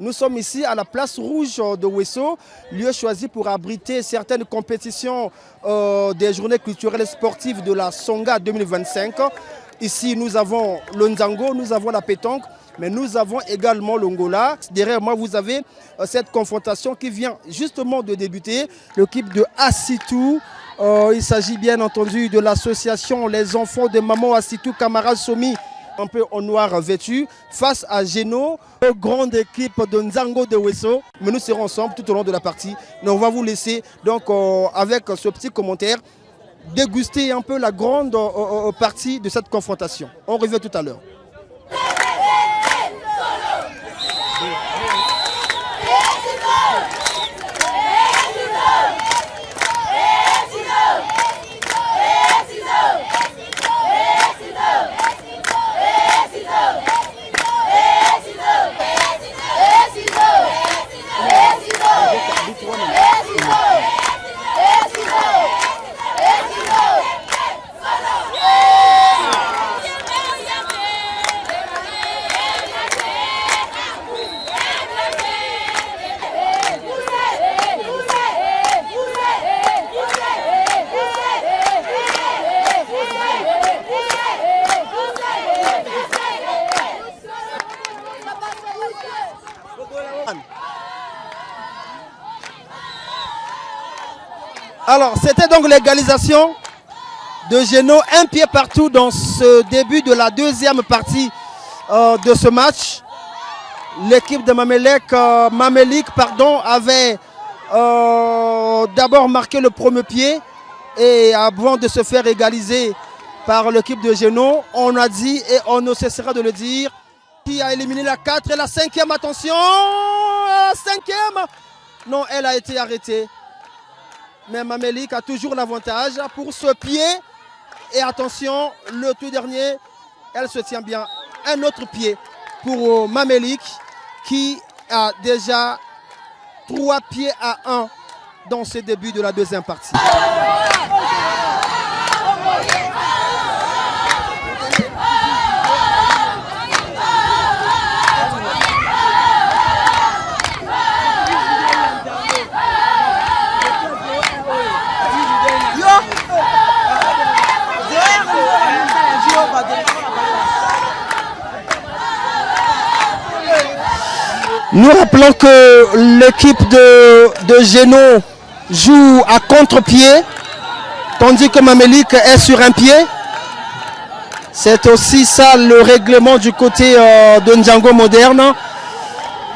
Nous sommes ici à la place rouge de Ouesso, lieu choisi pour abriter certaines compétitions des journées culturelles et sportives de la Songa 2025. Ici, nous avons le Nzango, nous avons la pétanque, mais nous avons également le Ngola. Derrière moi, vous avez cette confrontation qui vient justement de débuter. L'équipe de Assitou, il s'agit bien entendu de l'association Les Enfants de Maman Assitou, camarade Somi, un peu en noir vêtu, face à Geno, grande équipe de Nzango de Ouesso. Mais nous serons ensemble tout au long de la partie. Mais on va vous laisser donc avec ce petit commentaire déguster un peu la grande partie de cette confrontation. On revient tout à l'heure. Alors, c'était donc l'égalisation de Geno, un pied partout dans ce début de la deuxième partie de ce match. L'équipe de Mamelik avait d'abord marqué le premier pied et avant de se faire égaliser par l'équipe de Geno, on a dit et on ne cessera de le dire, qui a éliminé la 4 et la 5e, attention, la 5e, non, elle a été arrêtée. Mais Mamelik a toujours l'avantage pour ce pied. Et attention, le tout dernier, elle se tient bien. Un autre pied pour Mamelik qui a déjà 3 pieds à 1 dans ce début de la deuxième partie. Nous rappelons que l'équipe de Geno joue à contre-pied, tandis que Mamelik est sur un pied. C'est aussi ça le règlement du côté de Nzango moderne,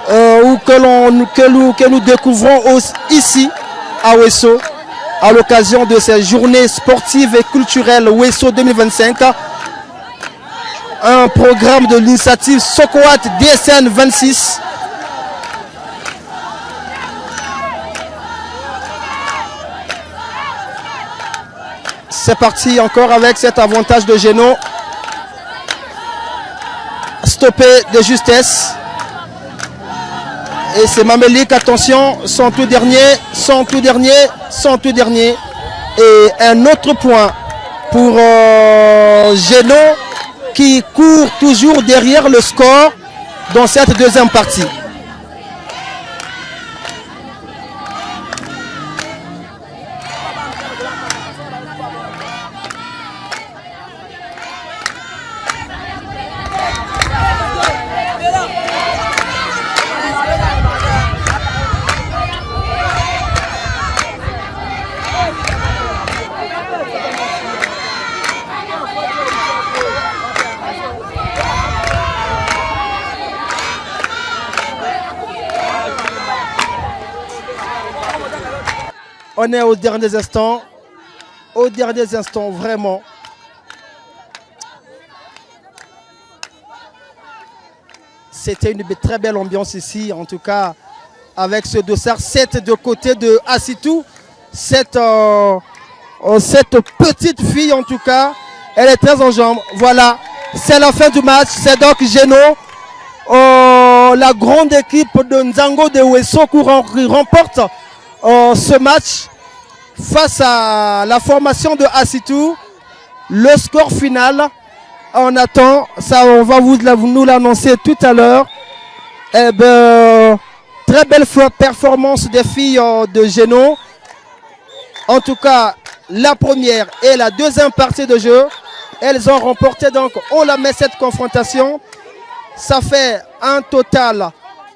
que nous découvrons ici à Ouesso, à l'occasion de ces journées sportives et culturelles Ouesso 2025. Un programme de l'initiative Sokoat DSN 26. C'est parti encore avec cet avantage de Geno. Stoppé de justesse. Et c'est Mamelik, attention, son tout dernier. Et un autre point pour Geno qui court toujours derrière le score dans cette deuxième partie. On est aux derniers instants vraiment. C'était une très belle ambiance ici, en tout cas, avec ce dossard 7 de côté de Assitou. Cette petite fille, en tout cas, elle est très en jambes. Voilà, c'est la fin du match. C'est donc Geno, la grande équipe de Nzango de Ouesso qui remporte ce match face à la formation de Assitou. Le score final, on attend, ça on va nous l'annoncer tout à l'heure. Eh ben, très belle performance des filles de Géno. En tout cas, la première et la deuxième partie de jeu, elles ont remporté donc haut la main cette confrontation. Ça fait un total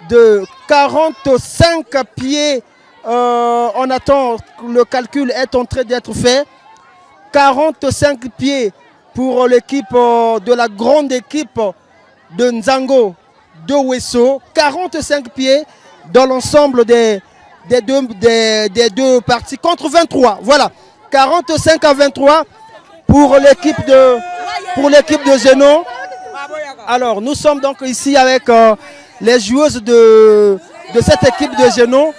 de 45 pieds. On attend, le calcul est en train d'être fait. 45 pieds pour l'équipe de la grande équipe de Nzango de Wesso. 45 pieds dans l'ensemble des deux parties contre 23. Voilà, 45 à 23 pour l'équipe de Géno. Alors, nous sommes donc ici avec les joueuses de cette équipe de Géno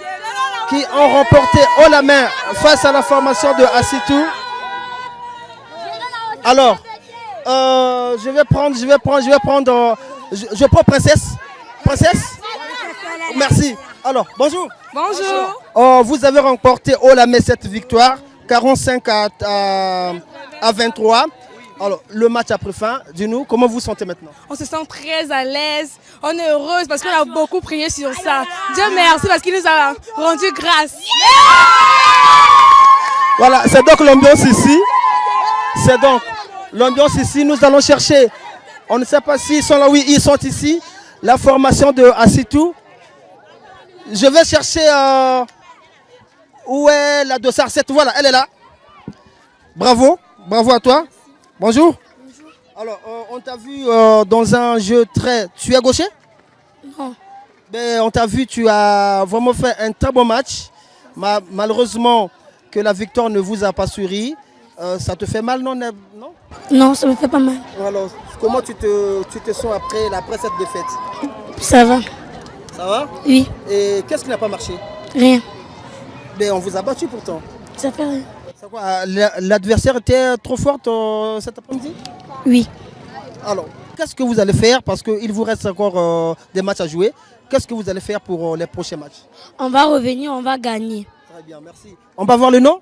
qui ont remporté haut la main face à la formation de Assitou. Alors, je prends Princesse. Princesse, merci. Alors, bonjour. Bonjour. Vous avez remporté haut la main cette victoire, 45 à 23. Alors, le match a pris fin. Dis-nous, comment vous vous sentez maintenant? On se sent très à l'aise. On est heureuse parce qu'on a beaucoup prié sur ça. Dieu merci parce qu'il nous a rendu grâce. Voilà, c'est donc l'ambiance ici. C'est donc l'ambiance ici. Nous allons chercher, on ne sait pas s'ils sont là, oui, ils sont ici. La formation de Assitou. Je vais chercher où est la dossard 7. Voilà, elle est là. Bravo, bravo à toi. Bonjour. Bonjour. Alors, on t'a vu dans un jeu très... Tu es gaucher? Non. Mais on t'a vu, tu as vraiment fait un très bon match. Malheureusement, que la victoire ne vous a pas souri. Ça te fait mal, non? Non, ça me fait pas mal. Alors, comment tu te sens après cette défaite? Ça va. Ça va? Oui. Et qu'est-ce qui n'a pas marché? Rien. Mais on vous a battu pourtant. Ça fait rien. L'adversaire était trop forte cet après-midi? Oui. Alors, qu'est-ce que vous allez faire? Parce qu'il vous reste encore des matchs à jouer. Qu'est-ce que vous allez faire pour les prochains matchs? On va revenir, on va gagner. Très bien, merci. On va voir le nom?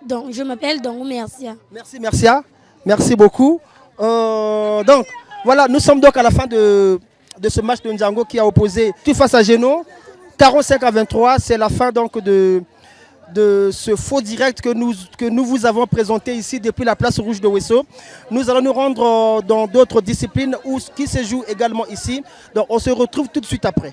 Donc, je m'appelle Dongo Mercia. Merci, Mercia. Merci beaucoup. Donc, voilà, nous sommes donc à la fin de ce match de Nzango qui a opposé tout face à Géno. 45 à 23, c'est la fin donc de ce faux direct que nous vous avons présenté ici depuis la place rouge de Wesso. Nous allons nous rendre dans d'autres disciplines qui se jouent également ici. Donc on se retrouve tout de suite après.